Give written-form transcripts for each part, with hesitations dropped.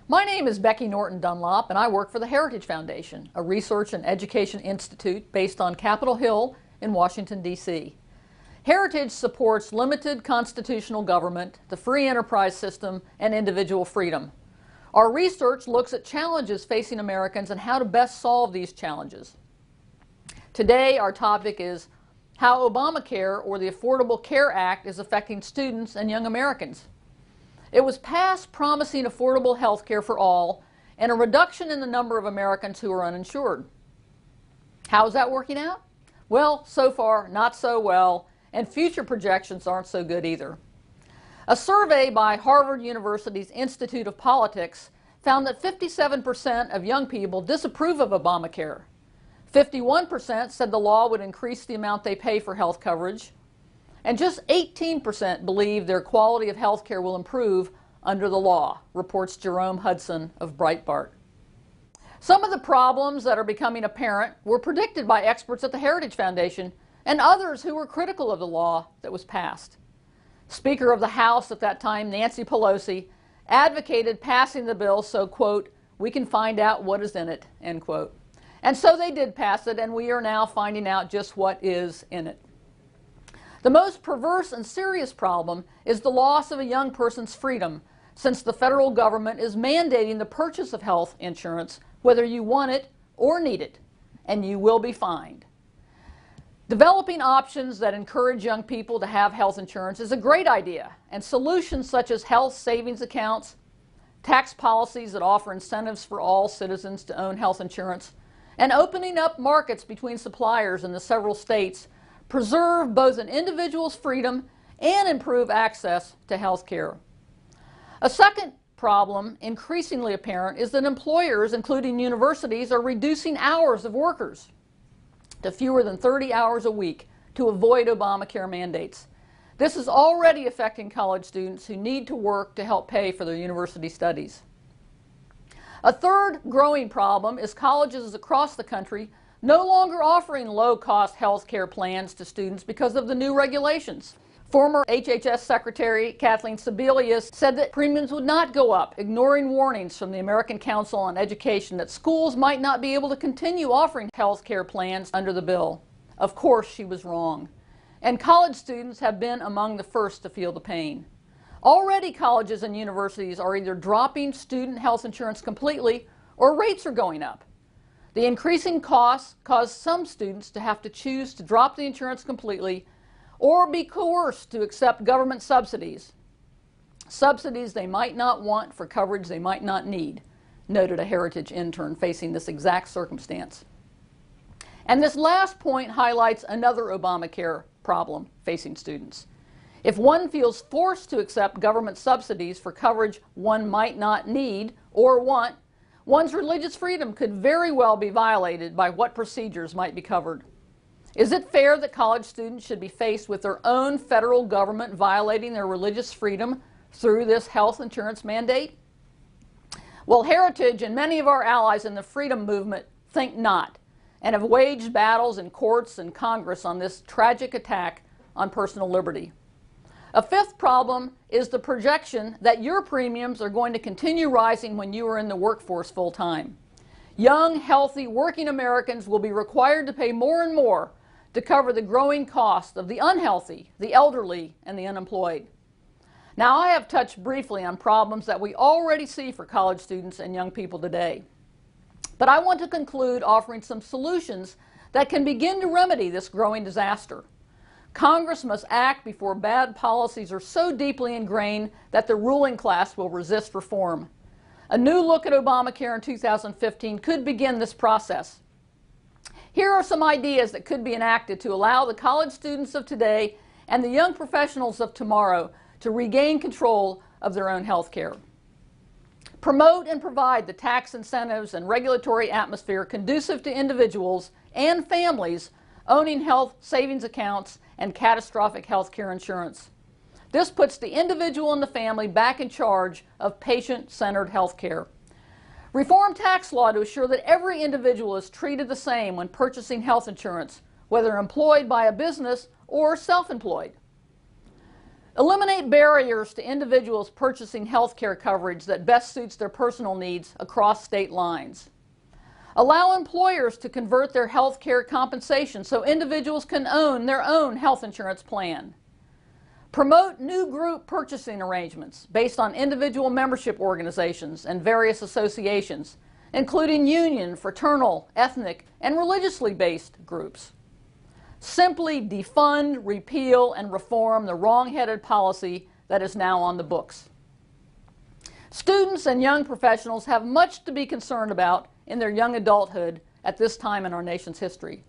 My name is Becky Norton Dunlop, and I work for the Heritage Foundation, a research and education institute based on Capitol Hill in Washington, D.C. Heritage supports limited constitutional government, the free enterprise system, and individual freedom. Our research looks at challenges facing Americans and how to best solve these challenges. Today, our topic is how Obamacare, or the Affordable Care Act, is affecting students and young Americans. It was passed promising affordable health care for all and a reduction in the number of Americans who are uninsured. How is that working out? Well, so far, not so well, and future projections aren't so good either. A survey by Harvard University's Institute of Politics found that 57% of young people disapprove of Obamacare. 51% said the law would increase the amount they pay for health coverage, and just 18% believe their quality of health care will improve under the law, reports Jerome Hudson of Breitbart. Some of the problems that are becoming apparent were predicted by experts at the Heritage Foundation and others who were critical of the law that was passed. Speaker of the House at that time, Nancy Pelosi, advocated passing the bill so, quote, we can find out what is in it, end quote. And so they did pass it, and we are now finding out just what is in it. The most perverse and serious problem is the loss of a young person's freedom, since the federal government is mandating the purchase of health insurance, whether you want it or need it, and you will be fined. Developing options that encourage young people to have health insurance is a great idea, and solutions such as health savings accounts, tax policies that offer incentives for all citizens to own health insurance, and opening up markets between suppliers in the several states preserve both an individual's freedom and improve access to health care. A second problem, increasingly apparent, is that employers, including universities, are reducing hours of workers to fewer than 30 hours a week to avoid Obamacare mandates. This is already affecting college students who need to work to help pay for their university studies. A third growing problem is colleges across the country no longer offering low-cost health care plans to students because of the new regulations. Former HHS Secretary Kathleen Sebelius said that premiums would not go up, ignoring warnings from the American Council on Education that schools might not be able to continue offering health care plans under the bill. Of course, she was wrong. And college students have been among the first to feel the pain. Already, colleges and universities are either dropping student health insurance completely or rates are going up. The increasing costs cause some students to have to choose to drop the insurance completely or be coerced to accept government subsidies. Subsidies they might not want for coverage they might not need, noted a Heritage intern facing this exact circumstance. And this last point highlights another Obamacare problem facing students. If one feels forced to accept government subsidies for coverage one might not need or want, one's religious freedom could very well be violated by what procedures might be covered. Is it fair that college students should be faced with their own federal government violating their religious freedom through this health insurance mandate? Well, Heritage and many of our allies in the freedom movement think not, and have waged battles in courts and Congress on this tragic attack on personal liberty. A fifth problem is the projection that your premiums are going to continue rising when you are in the workforce full time. Young, healthy, working Americans will be required to pay more and more to cover the growing cost of the unhealthy, the elderly, and the unemployed. Now, I have touched briefly on problems that we already see for college students and young people today. But I want to conclude offering some solutions that can begin to remedy this growing disaster. Congress must act before bad policies are so deeply ingrained that the ruling class will resist reform. A new look at Obamacare in 2015 could begin this process. Here are some ideas that could be enacted to allow the college students of today and the young professionals of tomorrow to regain control of their own health care. Promote and provide the tax incentives and regulatory atmosphere conducive to individuals and families owning health savings accounts and catastrophic health care insurance. This puts the individual and the family back in charge of patient-centered health care. Reform tax law to assure that every individual is treated the same when purchasing health insurance, whether employed by a business or self-employed. Eliminate barriers to individuals purchasing health care coverage that best suits their personal needs across state lines. Allow employers to convert their health care compensation so individuals can own their own health insurance plan. Promote new group purchasing arrangements based on individual membership organizations and various associations, including union, fraternal, ethnic, and religiously based groups. Simply defund, repeal, and reform the wrong-headed policy that is now on the books. Students and young professionals have much to be concerned about in their young adulthood at this time in our nation's history.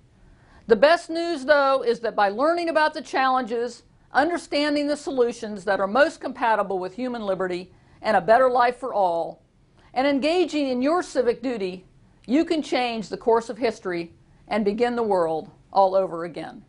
The best news, though, is that by learning about the challenges, understanding the solutions that are most compatible with human liberty and a better life for all, and engaging in your civic duty, you can change the course of history and begin the world all over again.